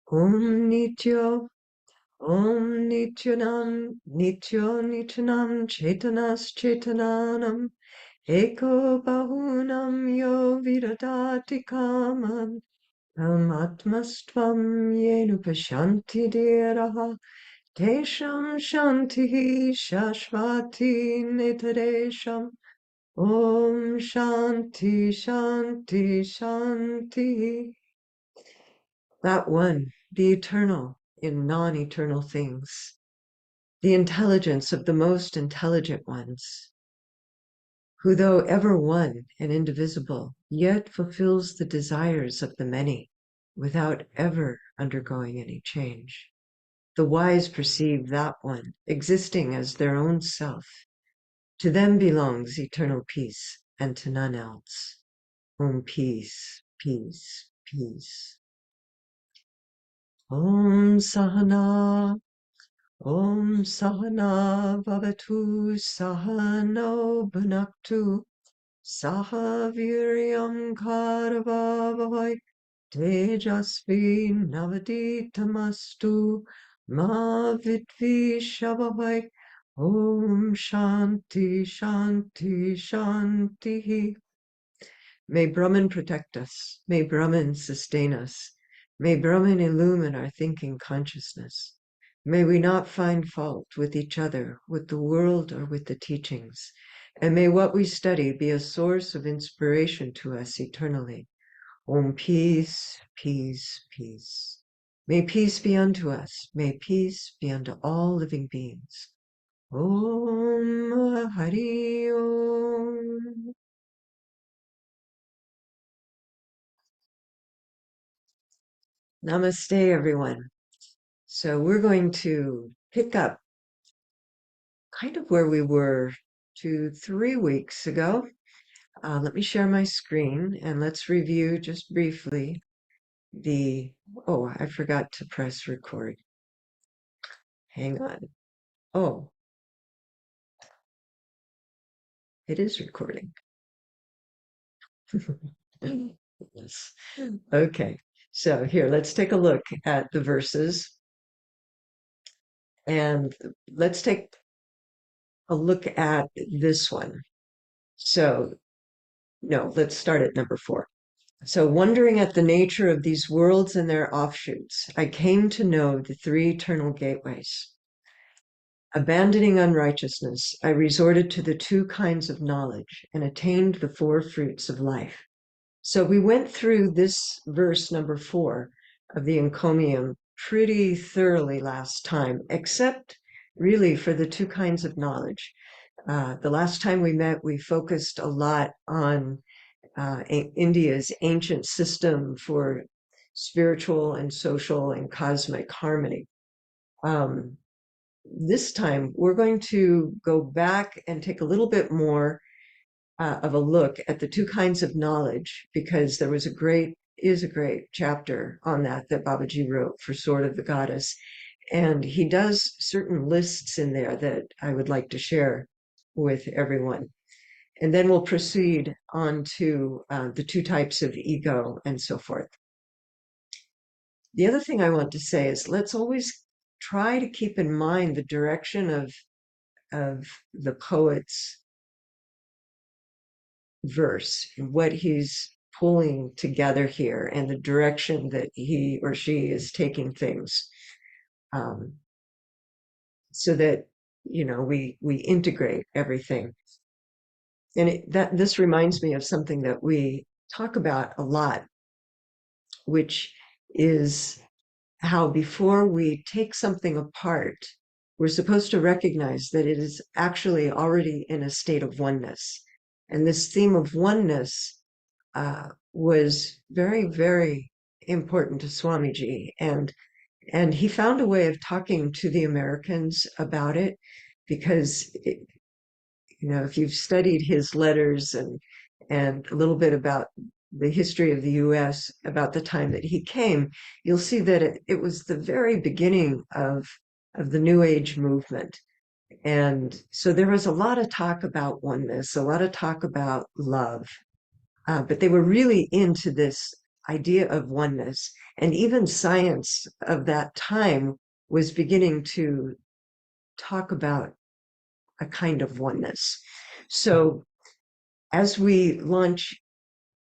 Om Nityo, Om Nityanam, Nityo Nityanam, Chetanas Chetananam, Eko Bahunam Yo Viradati Kaman, Atmastvam Yenu Pashanti Deraha, Tesham Shanti Shashvati Nitadesham, Om Shanti Shanti Shanti. That one, the eternal in non-eternal things, the intelligence of the most intelligent ones, who though ever one and indivisible, yet fulfills the desires of the many without ever undergoing any change. The wise perceive that one, existing as their own self. To them belongs eternal peace, and to none else. Om peace, peace, peace. Om Sahana. Om Sahana Bhavatu Sahano Bhunaktu Saha Viryam Karavavai Tejasvi Navaditamastu Ma Vidvishavavai. Om Shanti Shanti Shanti. May Brahman protect us. May Brahman sustain us. May Brahman illumine our thinking consciousness. May we not find fault with each other, with the world, or with the teachings. And may what we study be a source of inspiration to us eternally. Om peace, peace, peace. May peace be unto us. May peace be unto all living beings. Om Hari Om. Namaste, everyone. So we're going to pick up kind of where we were 3 weeks ago. Let me share my screen and let's review just briefly oh, I forgot to press record. Hang on. Oh, it is recording. Yes. Okay. So here, let's take a look at the verses. And let's take a look at this one. So, no, let's start at number 4. So, wondering at the nature of these worlds and their offshoots, I came to know the 3 eternal gateways. Abandoning unrighteousness, I resorted to the 2 kinds of knowledge and attained the 4 fruits of life. So we went through this verse number 4 of the Encomium pretty thoroughly last time, except really for the 2 kinds of knowledge. The last time we met, we focused a lot on India's ancient system for spiritual and social and cosmic harmony. This time, we're going to go back and take a little bit more of a look at the 2 kinds of knowledge, because there was a great chapter on that Babaji wrote for Sword of the Goddess. And he does certain lists in there that I would like to share with everyone. And then we'll proceed on to the 2 types of ego and so forth. The other thing I want to say is let's always try to keep in mind the direction of the poet's verse, what he's pulling together here, and the direction that he or she is taking things, so that we integrate everything. And this reminds me of something that we talk about a lot, which is how before we take something apart, we're supposed to recognize that it is actually already in a state of oneness. And this theme of oneness was very, very important to Swamiji. And he found a way of talking to the Americans about it, because if you've studied his letters and a little bit about the history of the US about the time that he came, you'll see that it was the very beginning of the New Age movement. And so there was a lot of talk about oneness, a lot of talk about love, but they were really into this idea of oneness. And even science of that time was beginning to talk about a kind of oneness. So as we launch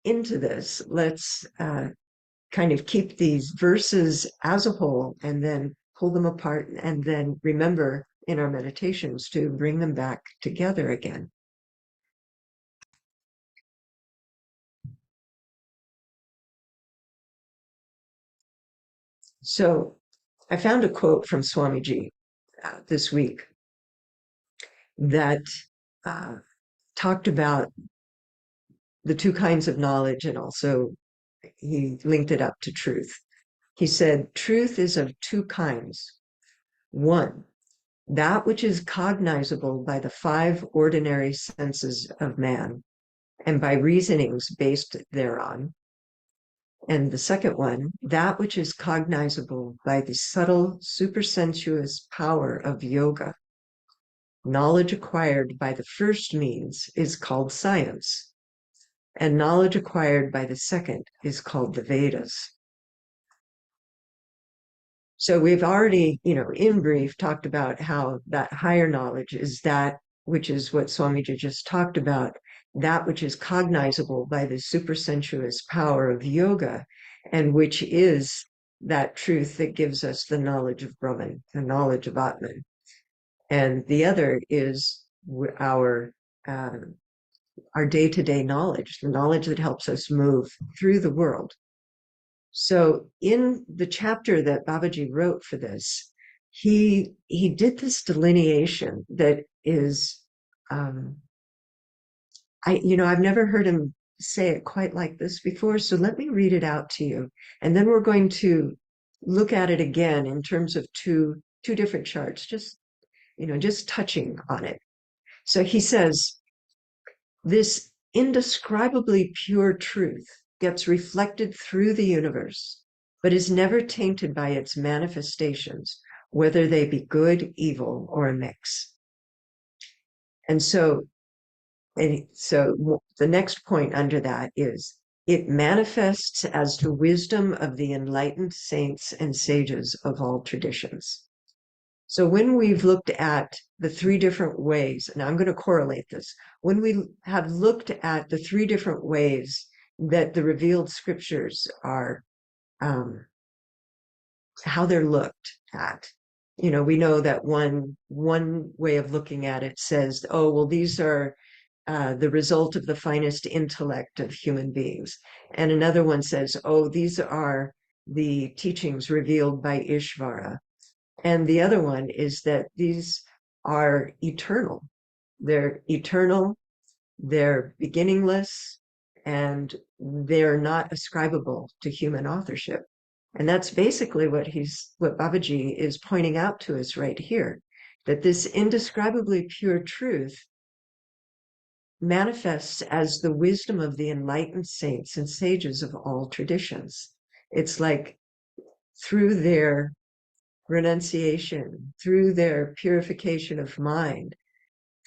into this, let's kind of keep these verses as a whole and then pull them apart and then remember in our meditations to bring them back together again. So I found a quote from Swamiji this week that uh, talked about the two kinds of knowledge, and also he linked it up to truth. He said, truth is of two kinds. One, that which is cognizable by the five ordinary senses of man and by reasonings based thereon. And the second one, that which is cognizable by the subtle supersensuous power of yoga. Knowledge acquired by the first means is called science, and knowledge acquired by the second is called the Vedas. So we've already, in brief, talked about how that higher knowledge is that which is what Swamiji just talked about, that which is cognizable by the supersensuous power of yoga, and which is that truth that gives us the knowledge of Brahman, the knowledge of Atman. And the other is our day-to-day knowledge, the knowledge that helps us move through the world. So in the chapter that Babaji wrote for this, he did this delineation that is, I've never heard him say it quite like this before. So let me read it out to you, and then we're going to look at it again in terms of two different charts, just touching on it. So he says, this indescribably pure truth gets reflected through the universe, but is never tainted by its manifestations, whether they be good, evil, or a mix. And so the next point under that is, it manifests as the wisdom of the enlightened saints and sages of all traditions. So when we've looked at the three different ways, and I'm going to correlate this, when we have looked at the three different ways that the revealed scriptures are, how they're looked at, we know that one way of looking at it says, oh, well, these are the result of the finest intellect of human beings. And another one says, oh, these are the teachings revealed by Ishvara. And the other one is that these are eternal. They're eternal, they're beginningless, and they're not ascribable to human authorship. And that's basically what Babaji is pointing out to us right here, that this indescribably pure truth manifests as the wisdom of the enlightened saints and sages of all traditions. It's like through their renunciation, through their purification of mind,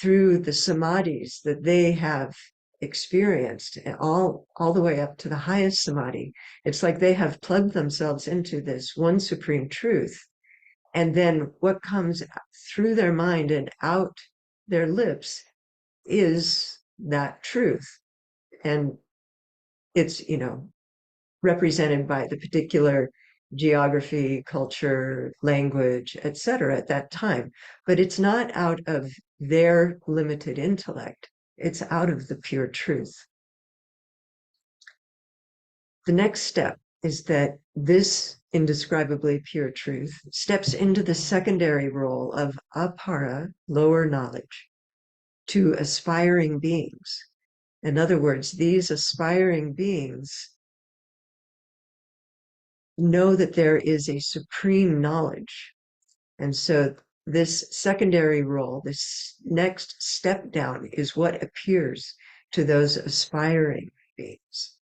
through the samadhis that they have experienced, all the way up to the highest samadhi. It's like they have plugged themselves into this one supreme truth. And then what comes through their mind and out their lips is that truth. And it's, represented by the particular geography, culture, language, etc. at that time. But it's not out of their limited intellect. It's out of the pure truth. The next step is that this indescribably pure truth steps into the secondary role of apara, lower knowledge, to aspiring beings. In other words, these aspiring beings know that there is a supreme knowledge. And so this secondary role, this next step down, is what appears to those aspiring beings.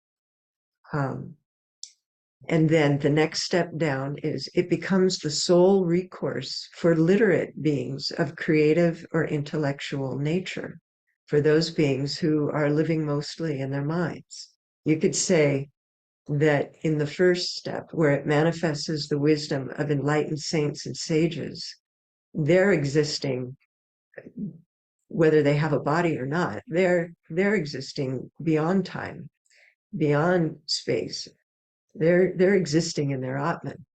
And then the next step down is it becomes the sole recourse for literate beings of creative or intellectual nature, for those beings who are living mostly in their minds. You could say that in the first step, where it manifests as the wisdom of enlightened saints and sages, they're existing, whether they have a body or not, they're existing beyond time, beyond space. They're existing in their Atman.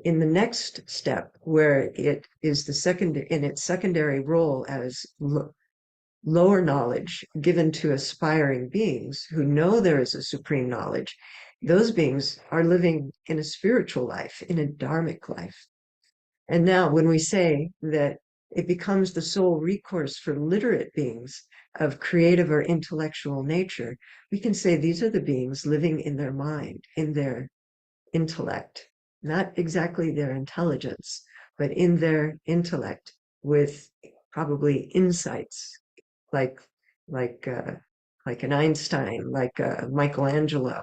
In the next step, where it is the second in its secondary role as lower knowledge given to aspiring beings who know there is a supreme knowledge, those beings are living in a spiritual life, in a dharmic life. And now, when we say that it becomes the sole recourse for literate beings of creative or intellectual nature, we can say these are the beings living in their mind, in their intellect, not exactly their intelligence, but in their intellect, with probably insights like like uh, like an Einstein, like Michelangelo,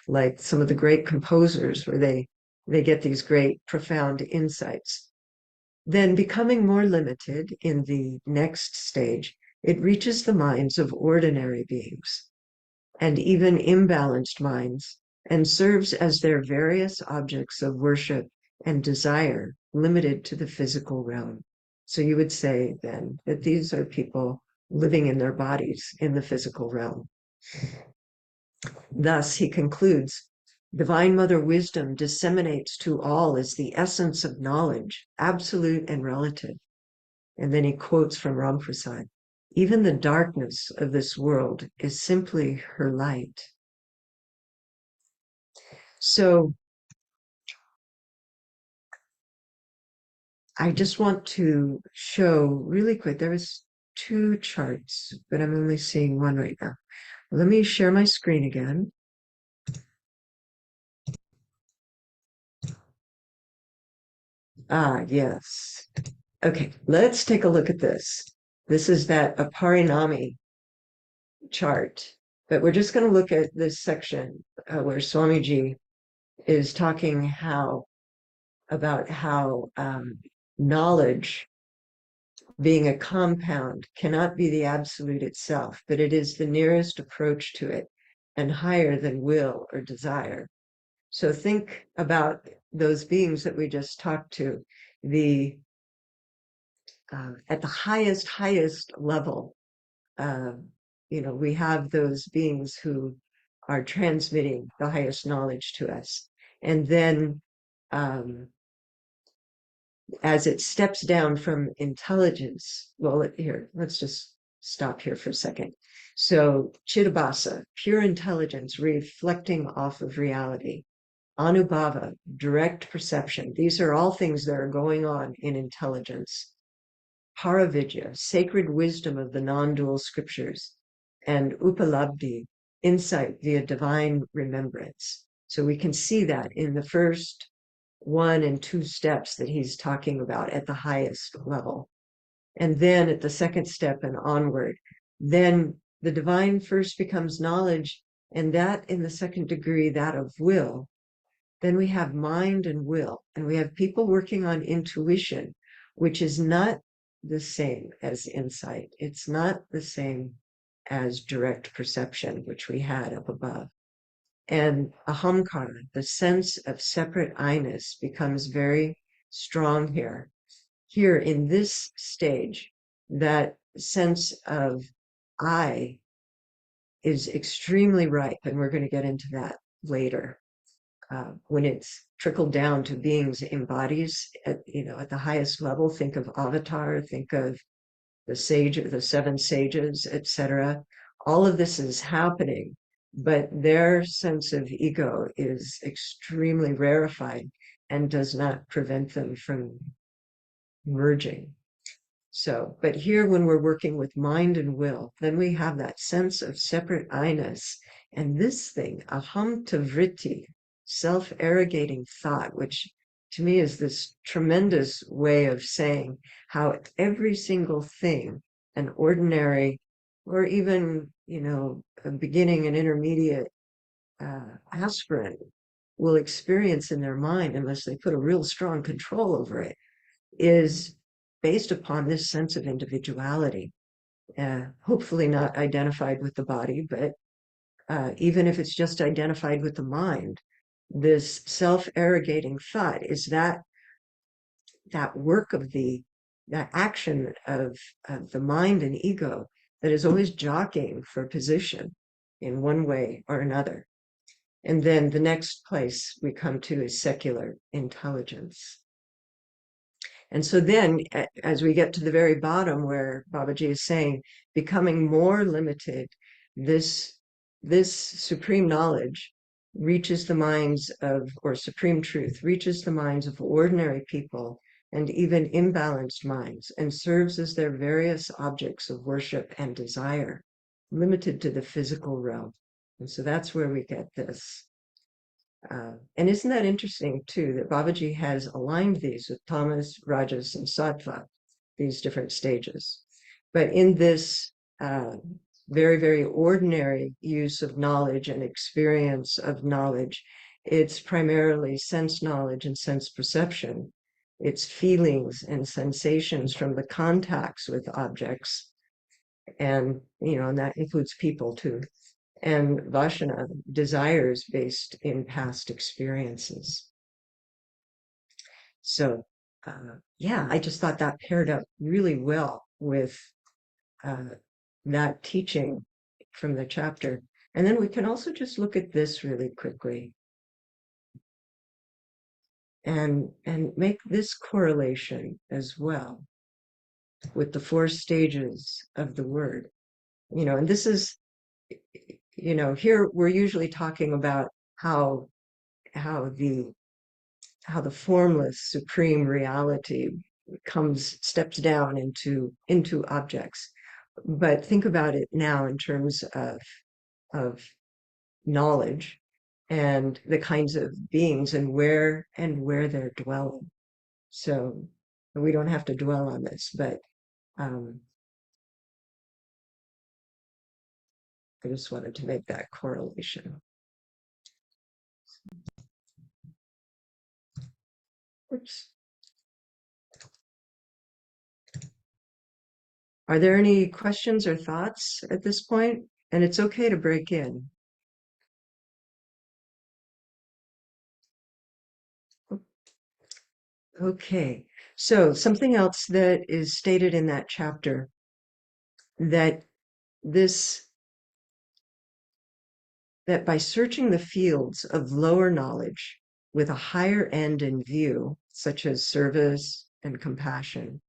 like some of the great composers, where they get these great profound insights. Then, becoming more limited in the next stage, it reaches the minds of ordinary beings and even imbalanced minds, and serves as their various objects of worship and desire, limited to the physical realm. So you would say then that these are people living in their bodies in the physical realm. Thus, he concludes, Divine Mother Wisdom disseminates to all as the essence of knowledge, absolute and relative. And then he quotes from Ramprasad, even the darkness of this world is simply her light. So I just want to show really quick, there was two charts, but I'm only seeing one right now. Let me share my screen again. Ah, yes. Okay, let's take a look at this. This is that Aparinami chart, but we're just going to look at this section where Swamiji is talking about how knowledge, being a compound, cannot be the absolute itself, but it is the nearest approach to it and higher than will or desire. So think about those beings that we just talked to, the at the highest level. Uh, we have those beings who are transmitting the highest knowledge to us, and then as it steps down from intelligence, well, here, let's just stop here for a second. So Chittabhasa, pure intelligence reflecting off of reality. Anubhava, direct perception. These are all things that are going on in intelligence. Paravidya, sacred wisdom of the non-dual scriptures. And Upalabdhi, insight via divine remembrance. So we can see that in the first 1 and 2 steps that he's talking about at the highest level. And then at the second step and onward, then the divine first becomes knowledge, and that in the second degree, that of will. Then we have mind and will, and we have people working on intuition, which is not the same as insight. It's not the same as direct perception, which we had up above. And ahamkara, the sense of separate I-ness, becomes very strong here. Here in this stage, that sense of I is extremely ripe, and we're going to get into that later. When it's trickled down to beings in bodies at the highest level, think of Avatar, think of the sage, the 7 sages, etc. All of this is happening, but their sense of ego is extremely rarefied and does not prevent them from merging. So, but here when we're working with mind and will, then we have that sense of separate I-ness. And this thing, aham vritti, self-arrogating thought, which to me is this tremendous way of saying how every single thing, an ordinary or even, a beginning and intermediate aspirant will experience in their mind, unless they put a real strong control over it, is based upon this sense of individuality, hopefully not identified with the body, but even if it's just identified with the mind, this self-arrogating thought is that work of that action of the mind and ego that is always jockeying for position in one way or another. And then the next place we come to is secular intelligence. And so then, as we get to the very bottom where Babaji is saying, becoming more limited, this supreme knowledge reaches the minds of, or supreme truth reaches the minds of ordinary people and even imbalanced minds, and serves as their various objects of worship and desire, limited to the physical realm. And so that's where we get this. And isn't that interesting, too, that Babaji has aligned these with tamas, rajas, and sattva, these different stages. But in this very, very ordinary use of knowledge and experience of knowledge, it's primarily sense knowledge and sense perception. It's feelings and sensations from the contacts with objects. And, and that includes people, too, and Vashana, desires based in past experiences. So, yeah, I just thought that paired up really well with that teaching from the chapter. And then we can also just look at this really quickly and make this correlation as well with the 4 stages of the word. And this is, here we're usually talking about how the formless supreme reality steps down into objects. But think about it now in terms of knowledge and the kinds of beings and where they're dwelling. So we don't have to dwell on this, but I just wanted to make that correlation. Oops. Are there any questions or thoughts at this point? And it's okay to break in. Okay, so something else that is stated in that chapter, that by searching the fields of lower knowledge with a higher end in view, such as service and compassion,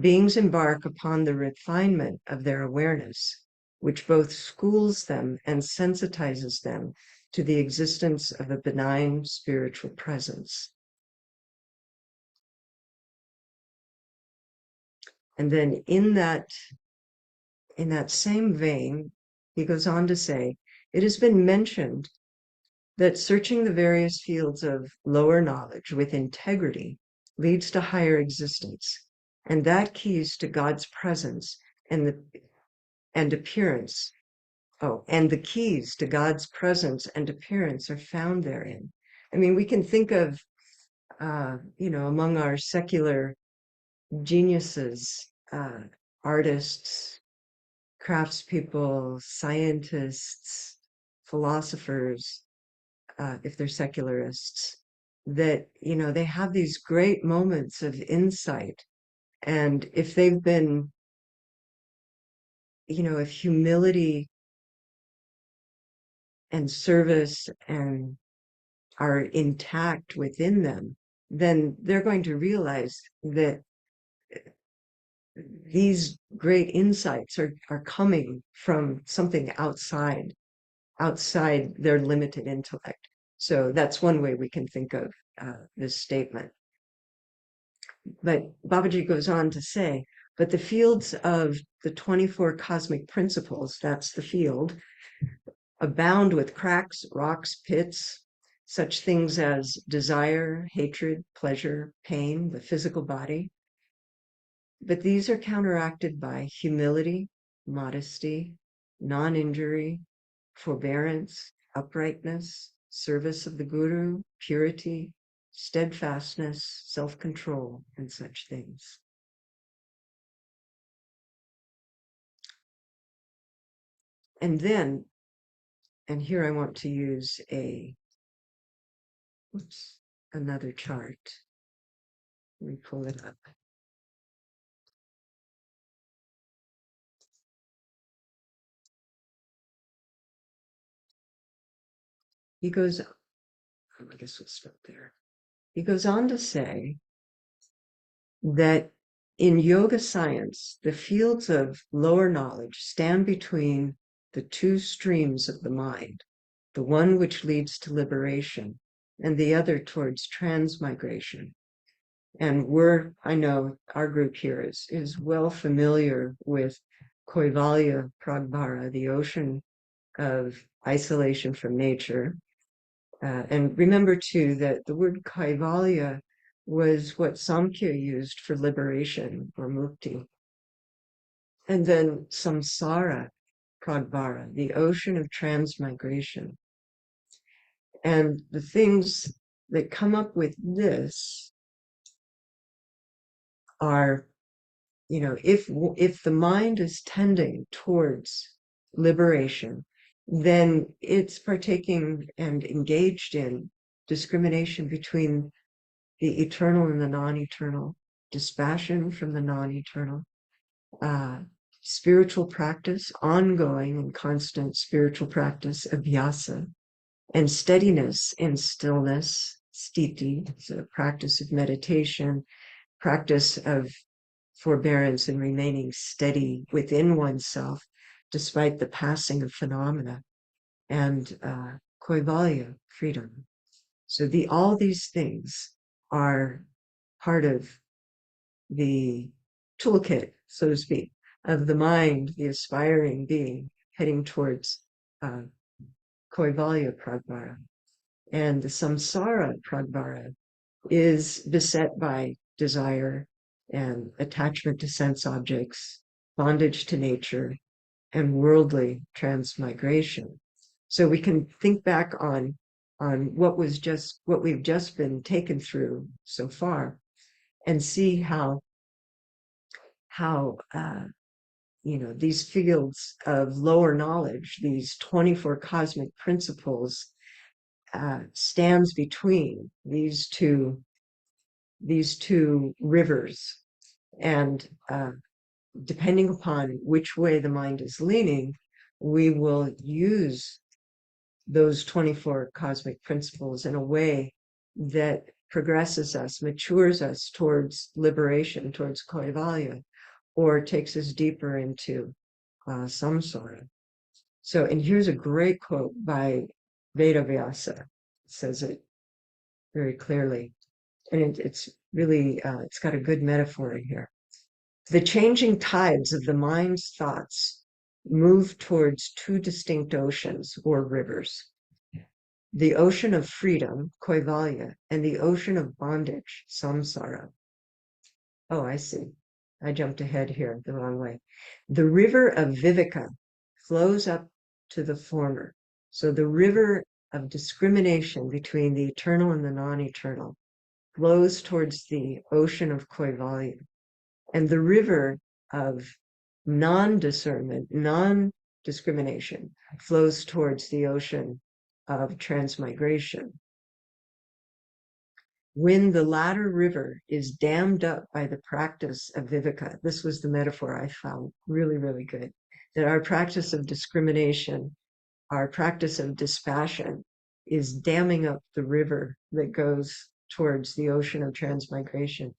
beings embark upon the refinement of their awareness, which both schools them and sensitizes them to the existence of a benign spiritual presence. And then in that same vein, he goes on to say, it has been mentioned that searching the various fields of lower knowledge with integrity leads to higher existence, and that keys to God's presence and appearance. Oh, and the keys to God's presence and appearance are found therein. I mean, we can think of, among our secular geniuses, artists, craftspeople, scientists, philosophers, if they're secularists, that, they have these great moments of insight. And if they've been, if humility and service and are intact within them, then they're going to realize that these great insights are coming from something outside their limited intellect. So that's one way we can think of this statement. But Babaji goes on to say, but the fields of the 24 cosmic principles, that's the field, abound with cracks, rocks, pits, such things as desire, hatred, pleasure, pain, the physical body. But these are counteracted by humility, modesty, non-injury, forbearance, uprightness, service of the Guru, purity, steadfastness, self-control, and such things. And then, and here I want to use a oops, another chart. Let me pull it up. He goes, I guess we'll start there. He goes on to say that in yoga science, the fields of lower knowledge stand between the two streams of the mind, the one which leads to liberation and the other towards transmigration. And I know our group here is well familiar with Kaivalya Pragbhara, the ocean of isolation from nature. And remember too that the word Kaivalya was what Samkhya used for liberation or mukti. And then samsara Pragbhara, the ocean of transmigration. And the things that come up with this are, if the mind is tending towards liberation, then it's partaking and engaged in discrimination between the eternal and the non-eternal, dispassion from the non-eternal, spiritual practice, ongoing and constant spiritual practice, abhyasa, and steadiness and stillness, sthiti, so practice of meditation, practice of forbearance and remaining steady within oneself despite the passing of phenomena, and Kaivalya, freedom. So all these things are part of the toolkit, so to speak, of the mind, the aspiring being heading towards Kaivalya Pragbhara. And the samsara Pragbhara is beset by desire and attachment to sense objects, bondage to nature, and worldly transmigration. So we can think back on what we've just been taken through so far, and see how these fields of lower knowledge, these 24 cosmic principles, stands between these two rivers, and depending upon which way the mind is leaning, we will use those 24 cosmic principles in a way that progresses us, matures us towards liberation, towards Kaivalya, or takes us deeper into samsara. So, and here's a great quote by Vedavyasa. It says it very clearly. And it's really, it's got a good metaphor in here. The changing tides of the mind's thoughts move towards two distinct oceans or rivers: the ocean of freedom, Kaivalya, and the ocean of bondage, samsara. Oh, I see. I jumped ahead here the wrong way. The river of viveka flows up to the former. So the river of discrimination between the eternal and the non-eternal flows towards the ocean of Kaivalya. And the river of non-discernment, non-discrimination, flows towards the ocean of transmigration. When the latter river is dammed up by the practice of viveka, this was the metaphor I found really, really good, that our practice of discrimination, our practice of dispassion, is damming up the river that goes towards the ocean of transmigration.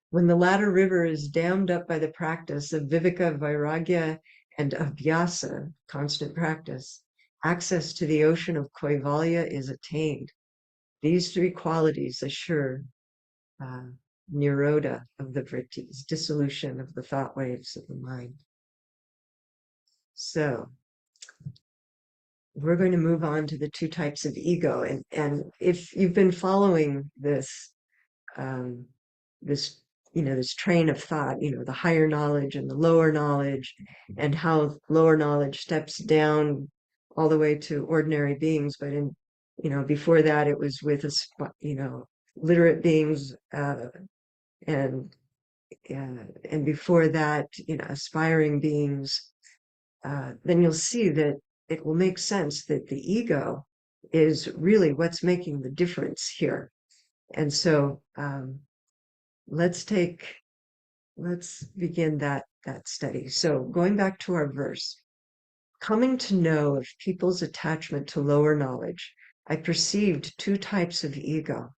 When the latter river is dammed up by the practice of viveka, vairagya, and abhyasa, constant practice, access to the ocean of Kaivalya is attained. These three qualities assure nirodha of the vrittis, dissolution of the thought waves of the mind. So we're going to move on to the two types of ego. And if you've been following this train of thought, the higher knowledge and the lower knowledge, and how lower knowledge steps down all the way to ordinary beings. But before that, it was with, literate beings, and before that, aspiring beings. Then you'll see that it will make sense that the ego is really what's making the difference here. And so let's begin that study. So going back to our verse, coming to know of people's attachment to lower knowledge, I perceived two types of ego.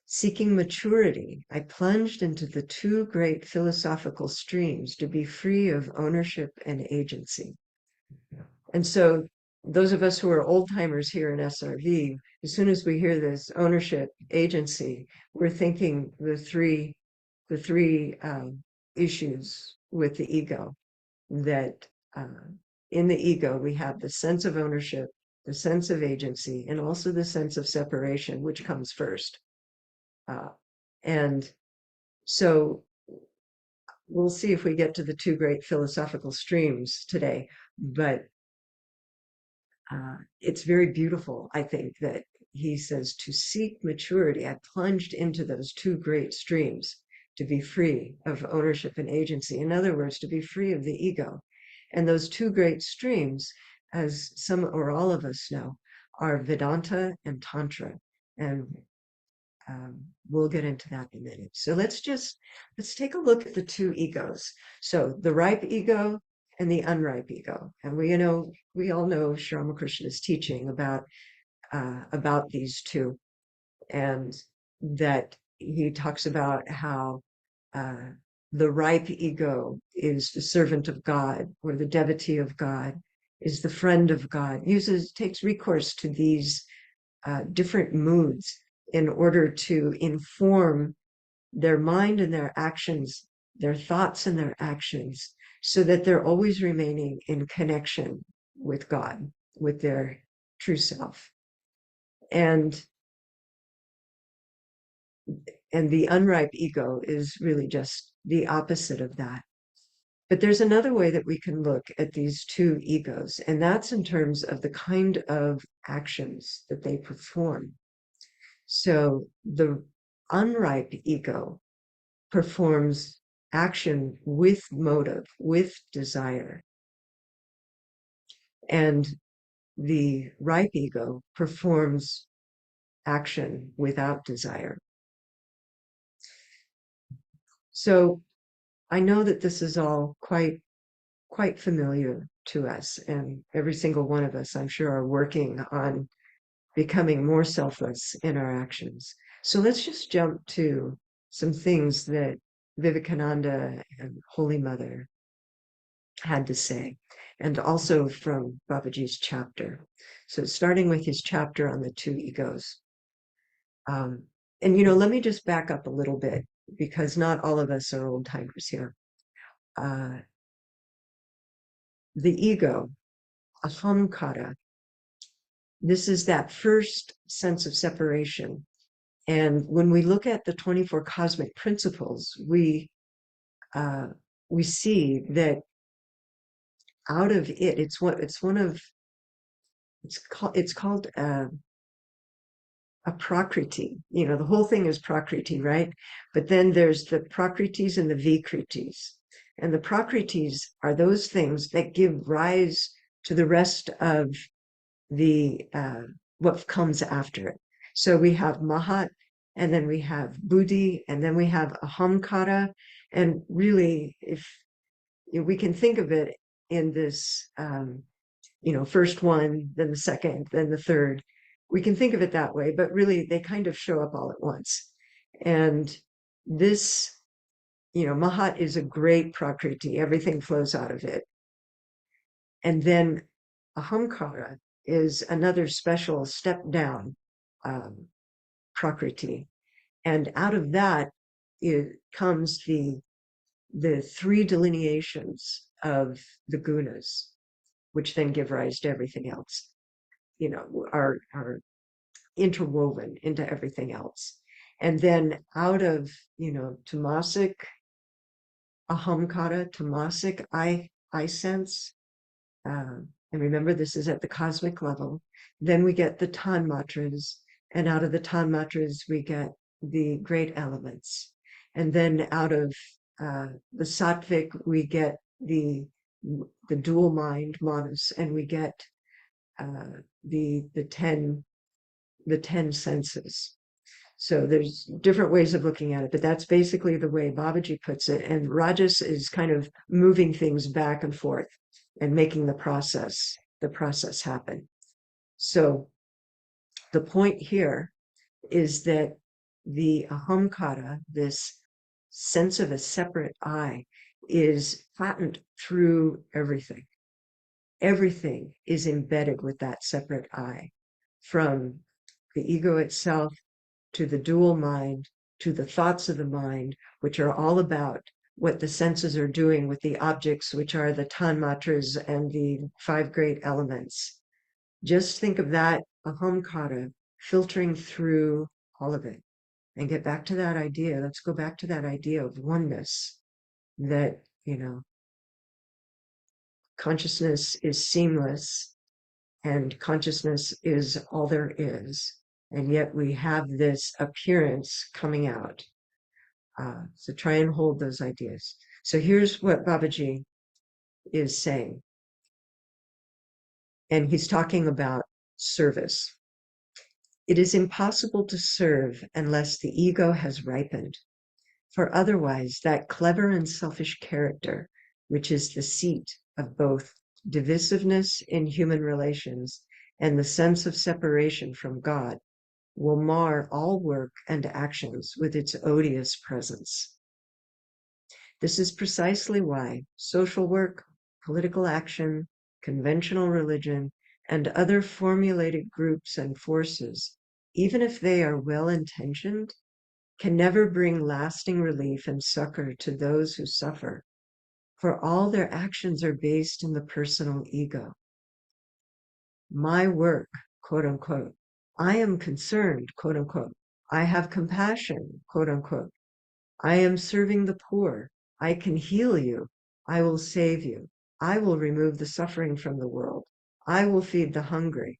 Seeking maturity, I plunged into the two great philosophical streams to be free of ownership and agency. And so those of us who are old timers here in SRV, as soon as we hear this ownership, agency, we're thinking the three issues with the ego, that in the ego we have the sense of ownership, the sense of agency, and also the sense of separation, which comes first. And so we'll see if we get to the two great philosophical streams today, but it's very beautiful, I think, that he says to seek maturity. I plunged into those two great streams to be free of ownership and agency. In other words, to be free of the ego. And those two great streams, as some or all of us know, are Vedanta and Tantra. And we'll get into that in a minute. So let's take a look at the two egos. So the ripe ego and the unripe ego. And we all know Sri Ramakrishna's teaching about these two, and that he talks about how the ripe ego is the servant of God, or the devotee of God, is the friend of God, takes recourse to these different moods in order to inform their mind and their actions, their thoughts and their actions, so that they're always remaining in connection with God, with their true self. And the unripe ego is really just the opposite of that. But there's another way that we can look at these two egos, and that's in terms of the kind of actions that they perform. So the unripe ego performs action with motive, with desire. And the ripe ego performs action without desire. So I know that this is all quite familiar to us, and every single one of us, I'm sure, are working on becoming more selfless in our actions. So let's just jump to some things that Vivekananda and Holy Mother had to say, and also from Babaji's chapter. So starting with his chapter on the two egos. And, let me just back up a little bit, because not all of us are old timers here. The ego, ahamkara, this is that first sense of separation. And when we look at the 24 cosmic principles, we see that out of it, it's called a prakriti. The whole thing is prakriti, right? But then there's the prakritis and the vikritis. And the prakritis are those things that give rise to the rest of the what comes after it. So we have mahat, and then we have buddhi, and then we have ahamkara. And really, if we can think of it in this, first one, then the second, then the third, we can think of it that way, but really they kind of show up all at once. And this, mahat is a great prakriti, everything flows out of it. And then ahamkara is another special step down prakriti. And out of that comes the three delineations of the gunas, which then give rise to everything else, are interwoven into everything else. And then out of, tamasic ahamkara, tamasic I sense, and remember, this is at the cosmic level. Then we get the tanmatras, and out of the tanmatras, we get the great elements. And then out of the sattvic, we get the dual mind, manas, and we get the 10 senses. So there's different ways of looking at it, but that's basically the way Babaji puts it. And Rajas is kind of moving things back and forth and making the process happen. So the point here is that the ahamkara, this sense of a separate I, is patent through everything. Everything is embedded with that separate I, from the ego itself to the dual mind, to the thoughts of the mind, which are all about what the senses are doing with the objects, which are the tanmatras and the 5 great elements. Just think of that ahamkara filtering through all of it and get back to that idea. Let's go back to that idea of oneness, that, consciousness is seamless and consciousness is all there is. And yet we have this appearance coming out. So try and hold those ideas. So here's what Babaji is saying. And he's talking about service. It is impossible to serve unless the ego has ripened. For otherwise, that clever and selfish character, which is the seat of both divisiveness in human relations and the sense of separation from God, will mar all work and actions with its odious presence. This is precisely why social work, political action, conventional religion, and other formulated groups and forces, even if they are well-intentioned, can never bring lasting relief and succor to those who suffer, for all their actions are based in the personal ego. My work, quote unquote, I am concerned, quote unquote, I have compassion, quote unquote, I am serving the poor, I can heal you, I will save you, I will remove the suffering from the world, I will feed the hungry.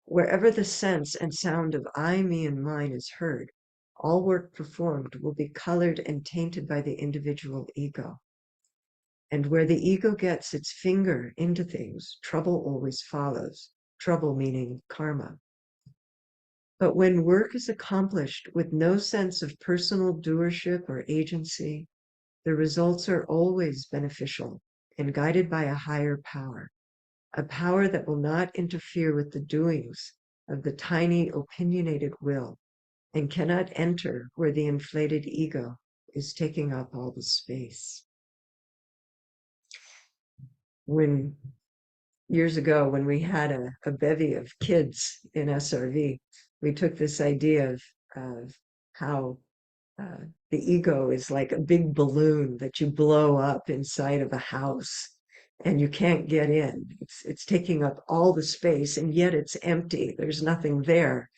Wherever the sense and sound of I, me, and mine is heard, all work performed will be colored and tainted by the individual ego. And where the ego gets its finger into things, trouble always follows. Trouble meaning karma. But when work is accomplished with no sense of personal doership or agency, the results are always beneficial and guided by a higher power, a power that will not interfere with the doings of the tiny opinionated will and cannot enter where the inflated ego is taking up all the space. When years ago, when we had a bevy of kids in SRV, we took this idea of how the ego is like a big balloon that you blow up inside of a house and you can't get in. It's taking up all the space and yet it's empty. There's nothing there.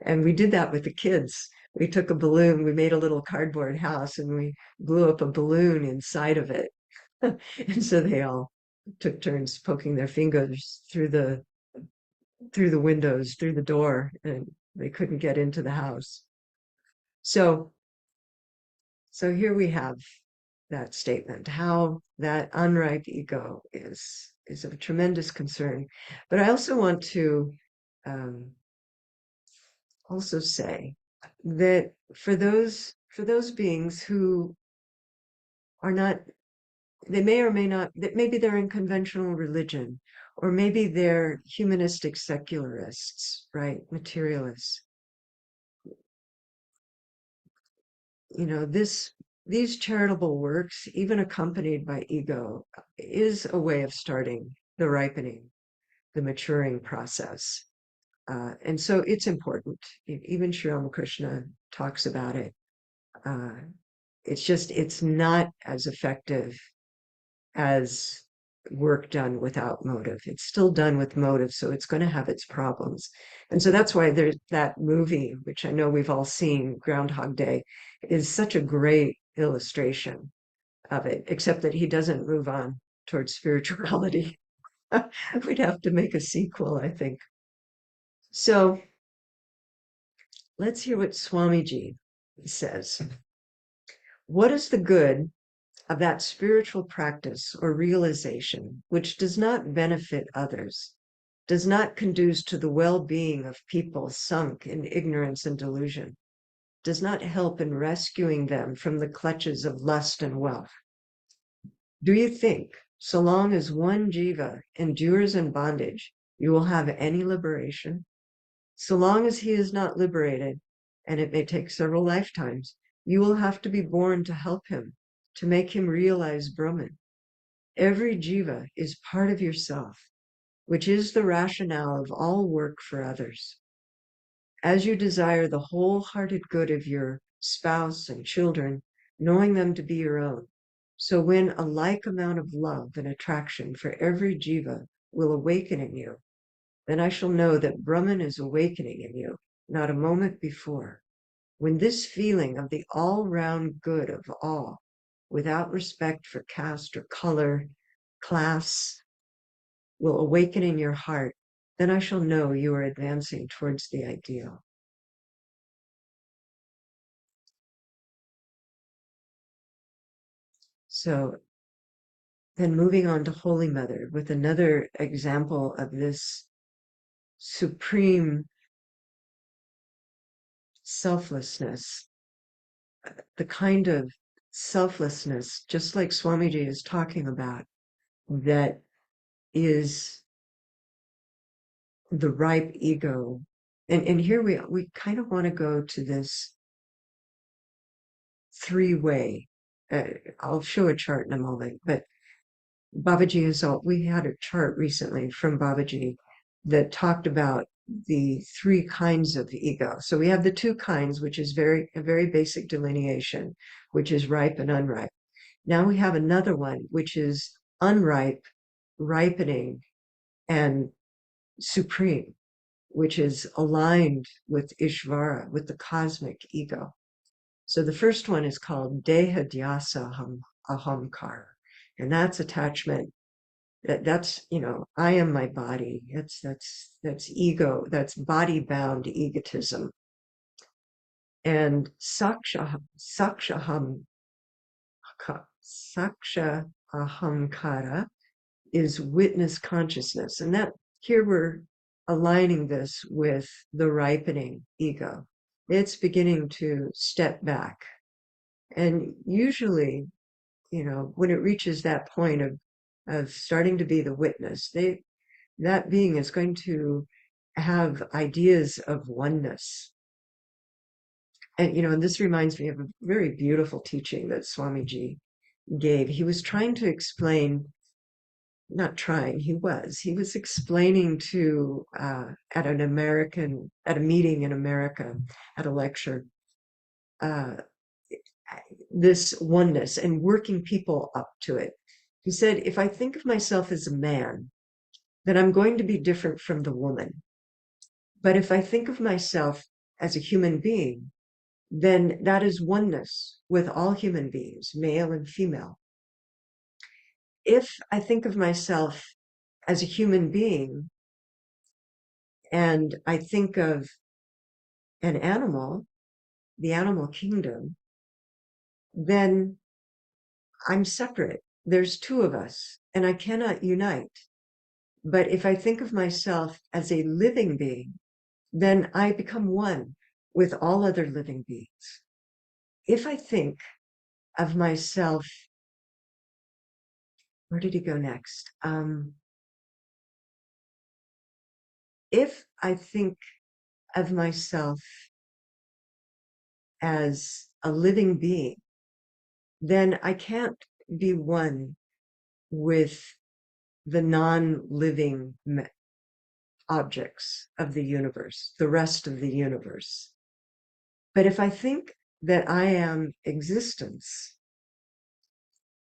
And we did that with the kids. We took a balloon, we made a little cardboard house and we blew up a balloon inside of it. And so they all took turns poking their fingers through the windows, through the door, and they couldn't get into the house. So here we have that statement, how that unripe ego is of tremendous concern. But I also want to also say that for those beings who are not, they may or may not, that maybe they're in conventional religion, or maybe they're humanistic secularists, right? Materialists. These charitable works, even accompanied by ego, is a way of starting the ripening, the maturing process. And so it's important. Even Sri Ramakrishna talks about it. It's not as effective as work done without motive. It's still done with motive, so it's going to have its problems. And so that's why there's that movie, which I know we've all seen, Groundhog Day, is such a great illustration of it, except that he doesn't move on towards spirituality. We'd have to make a sequel, I think. So let's hear what Swamiji says. What is the good of that spiritual practice or realization which does not benefit others, does not conduce to the well-being of people sunk in ignorance and delusion, does not help in rescuing them from the clutches of lust and wealth. Do you think, so long as one jiva endures in bondage, you will have any liberation? So long as he is not liberated, and it may take several lifetimes, you will have to be born to help him, to make him realize Brahman. Every jiva is part of yourself, which is the rationale of all work for others. As you desire the wholehearted good of your spouse and children, knowing them to be your own, so when a like amount of love and attraction for every jiva will awaken in you, then I shall know that Brahman is awakening in you, not a moment before. When this feeling of the all-round good of all, without respect for caste or color, class, will awaken in your heart, then I shall know you are advancing towards the ideal. So then moving on to Holy Mother with another example of this supreme selflessness, the kind of selflessness, just like Swamiji is talking about, that is the ripe ego. And here we kind of want to go to this three-way. I'll show a chart in a moment, but Babaji is all, we had a chart recently from Babaji that talked about the three kinds of ego. So we have the two kinds, which is a very basic delineation, which is ripe and unripe. Now we have another one, which is unripe, ripening, and supreme, which is aligned with Ishvara, with the cosmic ego. So the first one is called Deha Dhyasa Ahamkara, and that's attachment. That's, I am my body. That's ego. That's body-bound egotism. And saksha ahamkara is witness consciousness. And that here we're aligning this with the ripening ego. It's beginning to step back. And usually, when it reaches that point of starting to be the witness, that being is going to have ideas of oneness. And this reminds me of a very beautiful teaching that Swamiji gave. He was trying to explain, not trying, he was explaining to, at a meeting in America, at a lecture, this oneness and working people up to it. He said, if I think of myself as a man, then I'm going to be different from the woman. But if I think of myself as a human being, then that is oneness with all human beings, male and female. If I think of myself as a human being and I think of an animal, the animal kingdom, then I'm separate. There's two of us and I cannot unite. But if I think of myself as a living being, then I become one with all other living beings. If I think of myself, where did he go next? If I think of myself as a living being, then I can't be one with the non-living objects of the universe, the rest of the universe. But if I think that I am existence,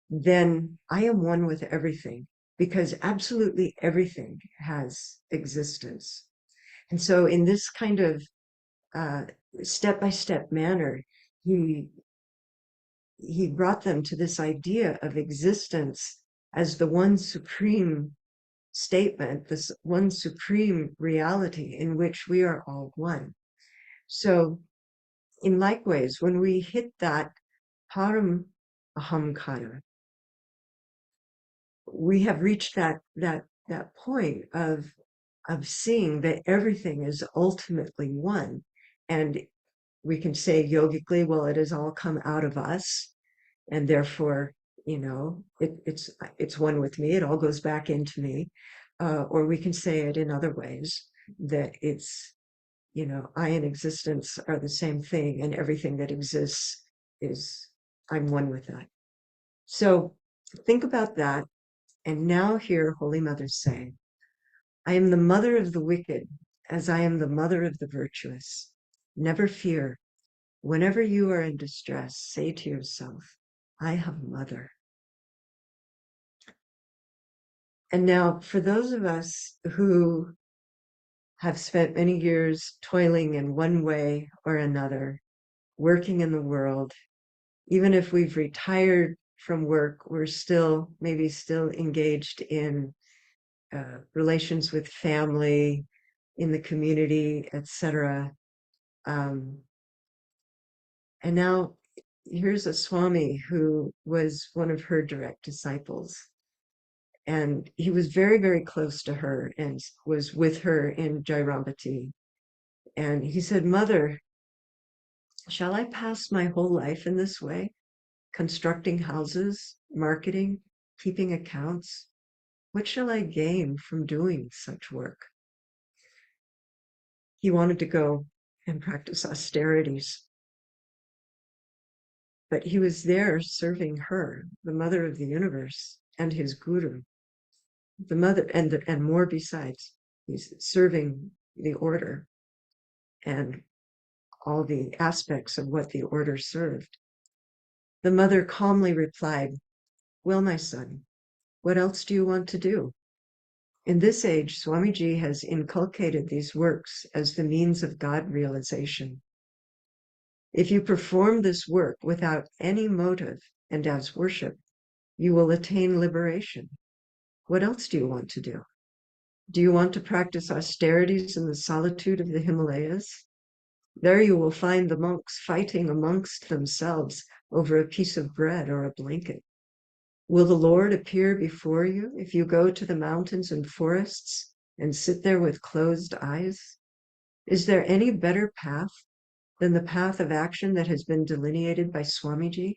then I am one with everything, because absolutely everything has existence. And so in this kind of step-by-step manner, he brought them to this idea of existence as the one supreme statement, this one supreme reality in which we are all one. So in like ways, when we hit that param ahamkara, we have reached that point of of seeing that everything is ultimately one. And we can say yogically, well, it has all come out of us, and therefore, it's one with me. It all goes back into me. Or we can say it in other ways, that it's, I and existence are the same thing, and everything that exists is, I'm one with that. So think about that. And now hear Holy Mother say, I am the mother of the wicked, as I am the mother of the virtuous. Never fear. Whenever you are in distress, say to yourself, I have a mother. And now, for those of us who have spent many years toiling in one way or another, working in the world, even if we've retired from work, we're maybe still engaged in relations with family, in the community, etc. And now here's a Swami who was one of her direct disciples. And he was very, very close to her and was with her in Jairambati. And he said, Mother, shall I pass my whole life in this way? Constructing houses, marketing, keeping accounts? What shall I gain from doing such work? He wanted to go and practice austerities. But he was there serving her, the mother of the universe, and his guru, the mother, and more besides. He's serving the order and all the aspects of what the order served. The mother calmly replied, well, my son, what else do you want to do? In this age, Swamiji has inculcated these works as the means of God realization. If you perform this work without any motive and as worship, you will attain liberation. What else do you want to do? Do you want to practice austerities in the solitude of the Himalayas? There you will find the monks fighting amongst themselves over a piece of bread or a blanket. Will the Lord appear before you if you go to the mountains and forests and sit there with closed eyes? Is there any better path than the path of action that has been delineated by Swamiji?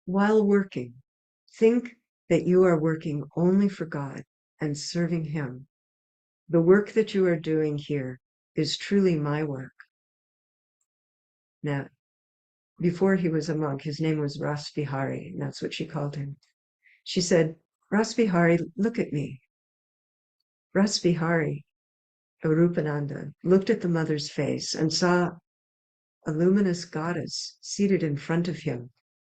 While working, think that you are working only for God and serving Him. The work that you are doing here is truly my work. Now, before he was a monk, his name was Rasbihari, and that's what she called him. She said, Rasbihari, look at me. Rasbihari, Arupananda, looked at the mother's face and saw a luminous goddess seated in front of him,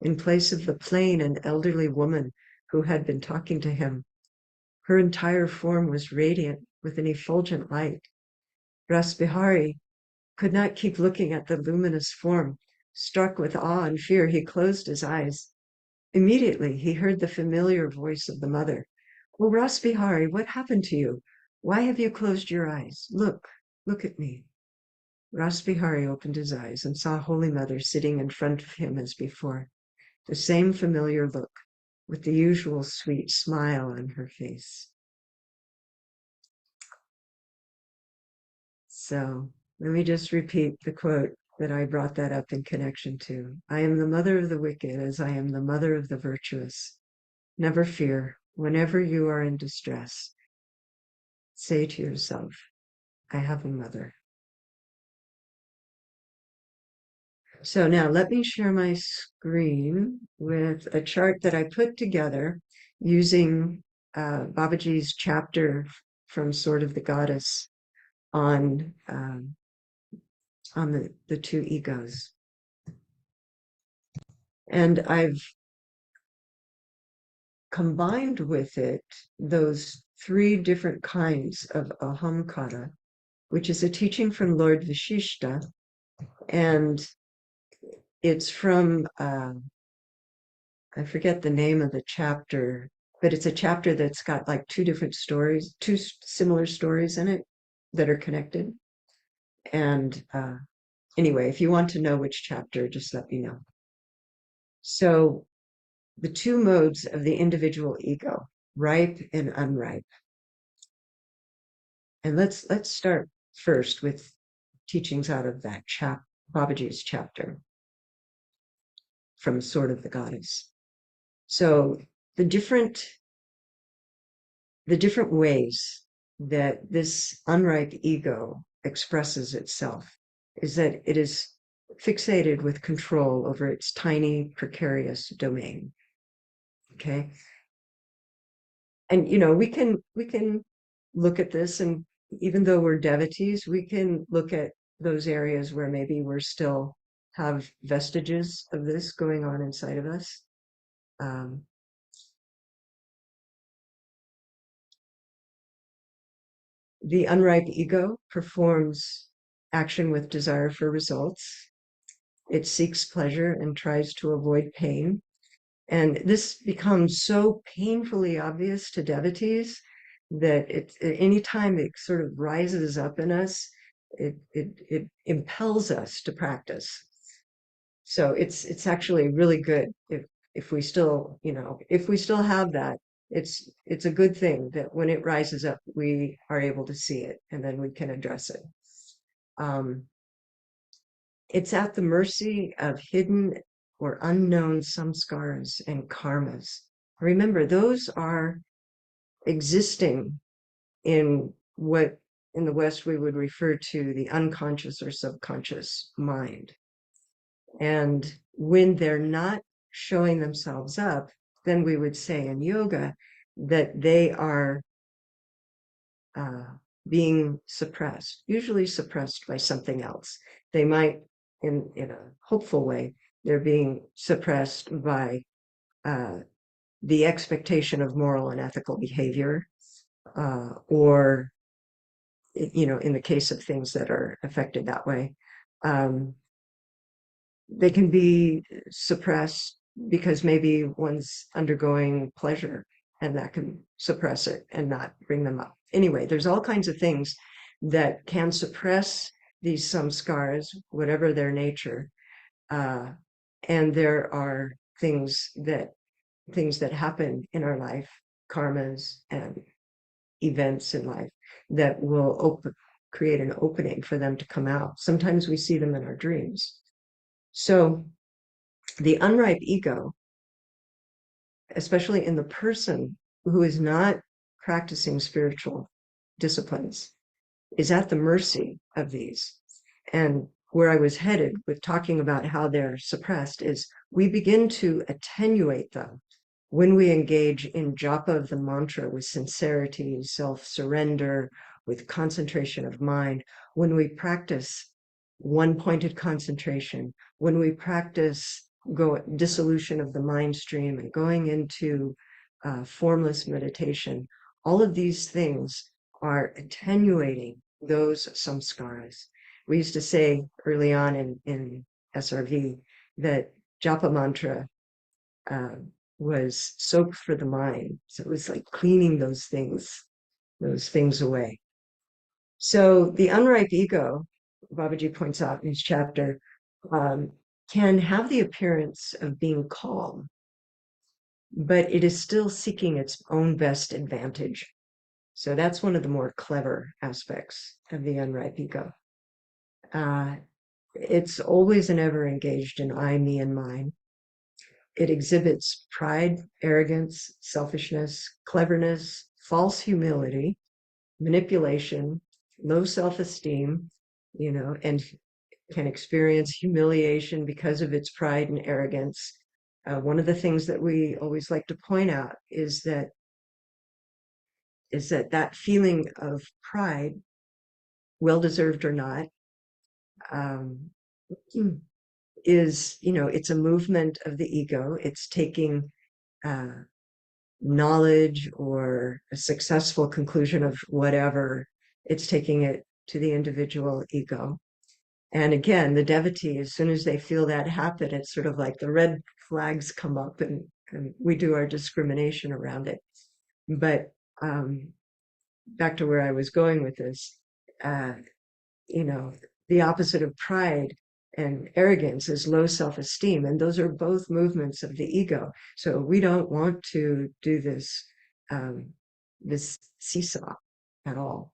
in place of the plain and elderly woman who had been talking to him. Her entire form was radiant with an effulgent light. Rasbihari could not keep looking at the luminous form. Struck with awe and fear, he closed his eyes. Immediately, he heard the familiar voice of the mother. Oh, Rasbihari, what happened to you? Why have you closed your eyes? Look at me. Rasbihari opened his eyes and saw Holy Mother sitting in front of him as before, the same familiar look, with the usual sweet smile on her face. So let me just repeat the quote that I brought that up in connection to. I am the mother of the wicked, as I am the mother of the virtuous. Never fear. Whenever you are in distress, say to yourself, I have a mother. So now let me share my screen with a chart that I put together using Babaji's chapter from Sword of the Goddess on the two egos. And I've combined with it those three different kinds of ahamkara, which is a teaching from Lord Vishishta, and it's from I forget the name of the chapter, but it's a chapter that's got like two different stories, two similar stories in it that are connected. And anyway, if you want to know which chapter, just let me know. So the two modes of the individual ego, ripe and unripe. And let's start first with teachings out of that Babaji's chapter from Sword of the Goddess. So the different ways that this unripe ego expresses itself is that it is fixated with control over its tiny, precarious domain. Okay. And we can look at this, and even though we're devotees, we can look at those areas where maybe we're still have vestiges of this going on inside of us. Um, the unripe ego performs action with desire for results. It seeks pleasure and tries to avoid pain. And this becomes so painfully obvious to devotees that any time it sort of rises up in us, it impels us to practice. So it's actually really good if we still, if we still have that, it's a good thing that when it rises up, we are able to see it and then we can address it. Um, it's at the mercy of hidden or unknown samskaras and karmas. Remember, those are existing in what in the West we would refer to the unconscious or subconscious mind. And when they're not showing themselves up, then we would say in yoga that they are uh, being suppressed, usually suppressed by something else. They might, in a hopeful way, they're being suppressed by the expectation of moral and ethical behavior, or in the case of things that are affected that way, um, they can be suppressed because maybe one's undergoing pleasure and that can suppress it and not bring them up. Anyway, there's all kinds of things that can suppress these samskaras, whatever their nature. And there are things that happen in our life, karmas and events in life that will create an opening for them to come out. Sometimes we see them in our dreams. So the unripe ego, especially in the person who is not practicing spiritual disciplines, is at the mercy of these. And where I was headed with talking about how they're suppressed is we begin to attenuate them when we engage in japa of the mantra with sincerity, self-surrender, with concentration of mind, when we practice one-pointed concentration, when we practice dissolution of the mind stream and going into formless meditation, all of these things are attenuating those samskaras. We used to say early on in SRV that japa mantra was soap for the mind. So it was like cleaning those things away. So the unripe ego, Babaji points out in his chapter, can have the appearance of being calm, but it is still seeking its own best advantage. So that's one of the more clever aspects of the unripe ego. It's always and ever engaged in I, me, and mine. It exhibits pride, arrogance, selfishness, cleverness, false humility, manipulation, low self-esteem, and can experience humiliation because of its pride and arrogance. One of the things that we always like to point out is that that feeling of pride, well-deserved or not, is, it's a movement of the ego. It's taking knowledge or a successful conclusion of whatever, it's taking it to the individual ego. And again, the devotee, as soon as they feel that happen, it's sort of like the red flags come up and we do our discrimination around it. But back to where I was going with this, the opposite of pride and arrogance is low self-esteem, and those are both movements of the ego. So we don't want to do this seesaw at all.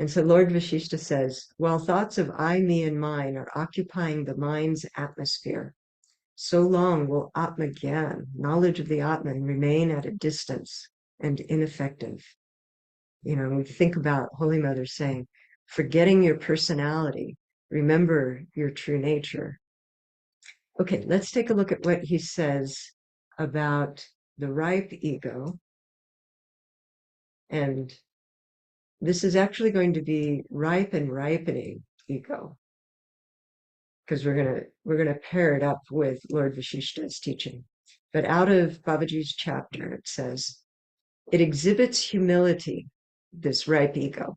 And so Lord Vashishta says, while thoughts of I, me, and mine are occupying the mind's atmosphere, so long will Atma Gyan, knowledge of the Atman, remain at a distance and ineffective. We think about Holy Mother saying, forgetting your personality, remember your true nature. Okay, let's take a look at what he says about the ripe ego. And this is actually going to be ripe and ripening ego, because we're gonna pair it up with Lord Vashishta's teaching. But out of Babaji's chapter, it says, it exhibits humility, this ripe ego,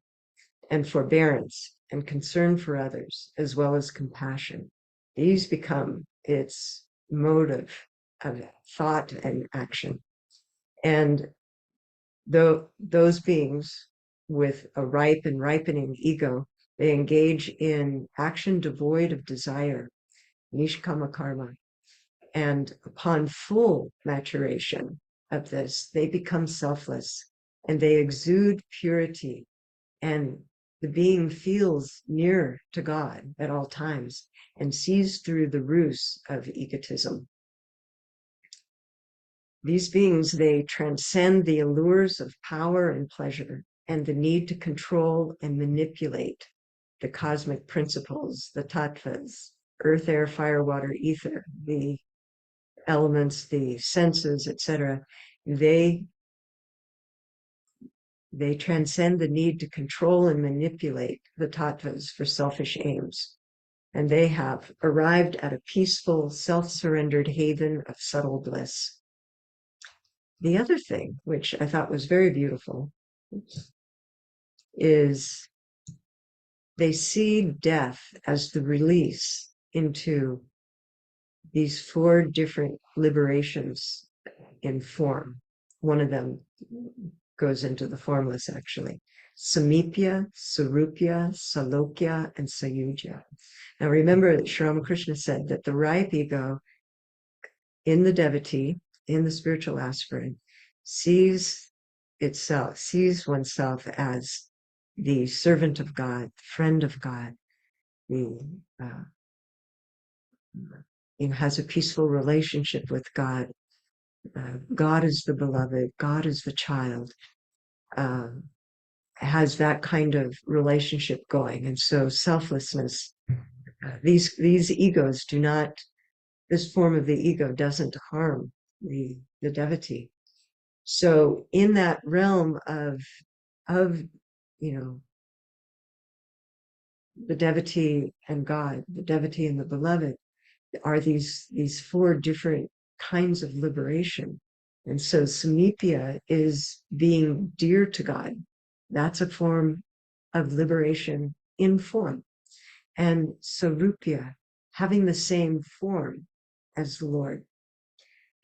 and forbearance and concern for others, as well as compassion. These become its motive of thought and action. And those beings with a ripe and ripening ego, they engage in action devoid of desire, nishkama karma. And upon full maturation of this, they become selfless and they exude purity, and the being feels near to God at all times and sees through the ruse of egotism. These beings, they transcend the allures of power and pleasure and the need to control and manipulate the cosmic principles, the tattvas, earth, air, fire, water, ether, the elements, the senses, etc. They transcend the need to control and manipulate the tattvas for selfish aims. And they have arrived at a peaceful, self-surrendered haven of subtle bliss. The other thing, which I thought was very beautiful, is they see death as the release into these 4 different liberations in form. One of them goes into the formless, actually. Samipya, Sarupya, Salokya, and Sayujya. Now remember that Sri Ramakrishna said that the ripe ego in the devotee, in the spiritual aspirant, sees oneself as the servant of God, friend of God, has a peaceful relationship with God. God is the beloved, God is the child, has that kind of relationship going. And so selflessness, these egos do not, this form of the ego doesn't harm the devotee. So in that realm of the devotee and God, the devotee and the beloved, are these 4 different kinds of liberation. And so samipya is being dear to God. That's a form of liberation in form. And sarupya, having the same form as the Lord.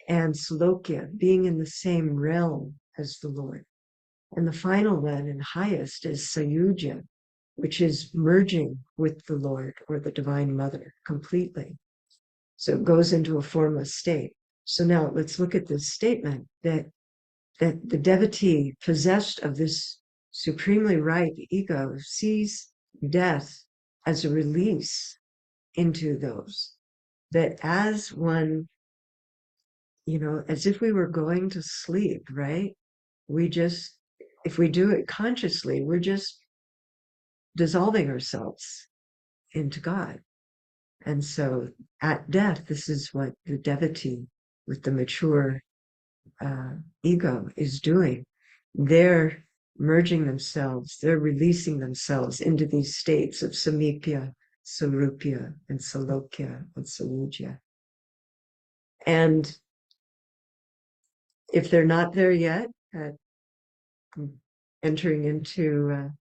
And slokya, being in the same realm as the Lord. And the final one and highest is sayujya, which is merging with the Lord or the Divine Mother completely. So it goes into a formless state. So now let's look at this statement that the devotee possessed of this supremely ripe ego sees death as a release into those. That as one, as if we were going to sleep, right? If we do it consciously, we're just dissolving ourselves into God. And so at death, this is what the devotee with the mature ego is doing. They're merging themselves, they're releasing themselves into these states of samipya, sarupya, and salokya, and sayujya. And if they're not there yet, entering into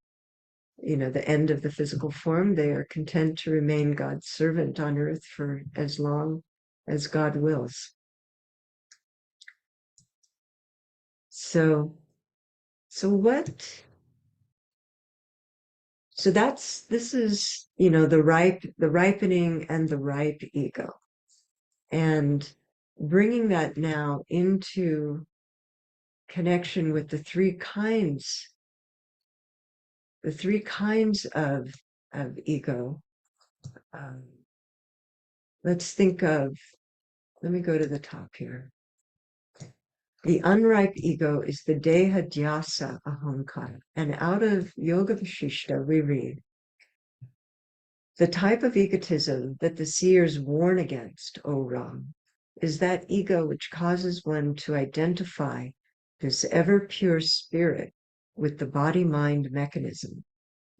the end of the physical form, they are content to remain God's servant on earth for as long as God wills. So this is, the ripening and the ripe ego, and bringing that now into connection with the 3 kinds the three kinds of ego. Let's think of, let me go to the top here. The unripe ego is the deha dhyasa ahankara. And out of Yoga Vashishta, we read, the type of egotism that the seers warn against, O Ram, is that ego which causes one to identify this ever pure spirit with the body-mind mechanism,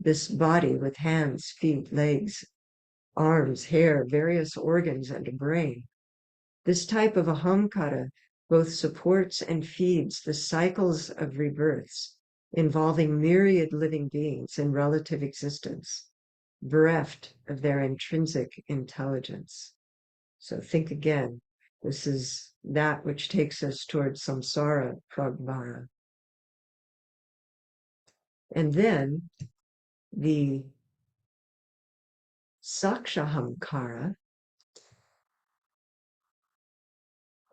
this body with hands, feet, legs, arms, hair, various organs, and a brain. This type of ahamkara both supports and feeds the cycles of rebirths involving myriad living beings in relative existence, bereft of their intrinsic intelligence. So think again, this is that which takes us towards samsara pragbara. And then the sakshahamkara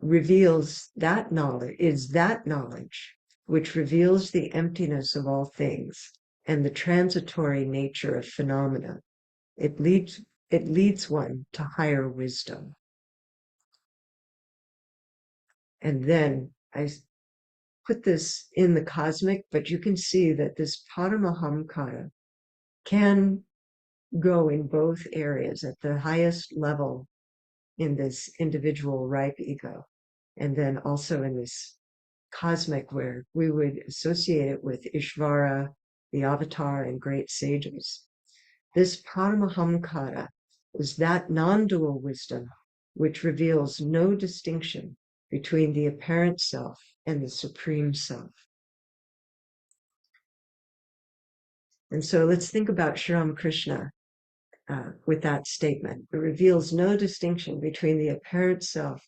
reveals that knowledge which reveals the emptiness of all things and the transitory nature of phenomena. It leads one to higher wisdom. And then I put this in the cosmic, but you can see that this paramahamkara can go in both areas at the highest level in this individual ripe ego, and then also in this cosmic, where we would associate it with Ishvara, the avatar, and great sages. This paramahamkara is that non-dual wisdom which reveals no distinction between the apparent self and the supreme self. And so let's think about Sri Ramakrishna with that statement. It reveals no distinction between the apparent self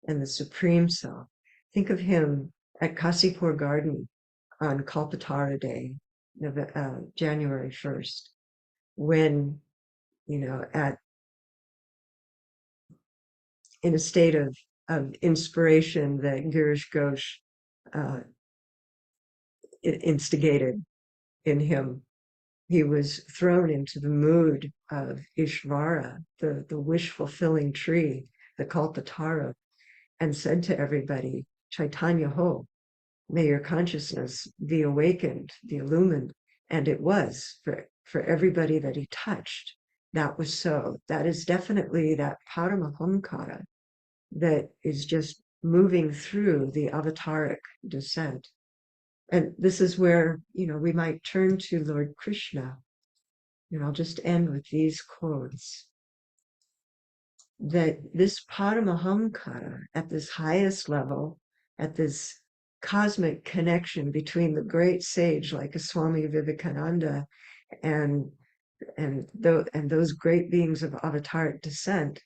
and the supreme self. Think of him at Kasipur Garden on Kalpatara Day, January 1st, when, in a state of inspiration that Girish Ghosh instigated in him, he was thrown into the mood of Ishvara, the wish-fulfilling tree, the Kalpatara, and said to everybody, Chaitanya Ho, may your consciousness be awakened, be illumined. And it was for everybody that he touched. That was so. That is definitely that paramahamkara that is just moving through the avataric descent. And this is where, we might turn to Lord Krishna. And I'll just end with these quotes. That this paramahamkara at this highest level, at this cosmic connection between the great sage like a Swami Vivekananda and those great beings of avataric descent,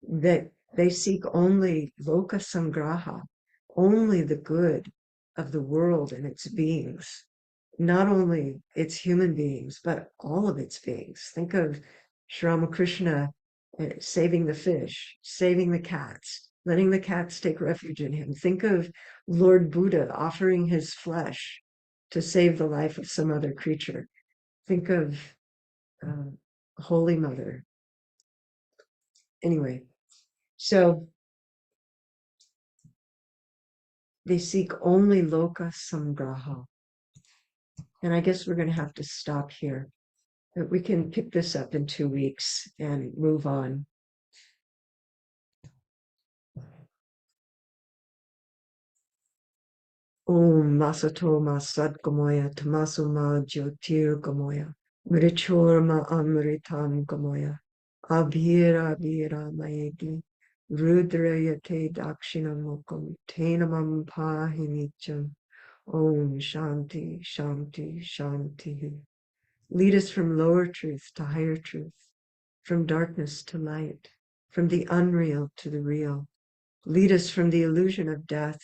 that they seek only loka sangraha, only the good of the world and its beings, not only its human beings, but all of its beings. Think of Sri Ramakrishna saving the fish, saving the cats, letting the cats take refuge in him. Think of Lord Buddha offering his flesh to save the life of some other creature. Think of Holy Mother. Anyway, so they seek only loka samgraha. And I guess we're going to have to stop here. But we can pick this up in 2 weeks and move on. Om Masato Ma Sadgamoya Tamaso Ma Jyotir Gamoya Mrichorma Amritam Gamoya Abhira Abhira Maegi Rudrayate Dakshinamukam Tenamam Pahinicham. Om Shanti Shanti Shanti. Lead us from lower truth to higher truth, from darkness to light, from the unreal to the real. Lead us from the illusion of death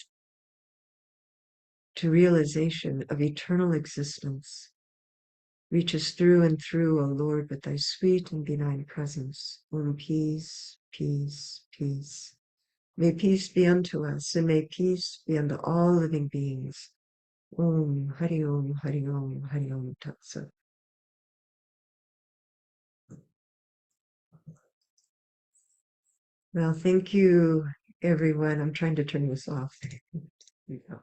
to realization of eternal existence. Reach us through and through, O Lord, with thy sweet and benign presence. Om peace, peace, peace. May peace be unto us, and may peace be unto all living beings. Om Hari Om Hari Om Hari Om Tat Sat. Well, thank you, everyone. I'm trying to turn this off. There you go.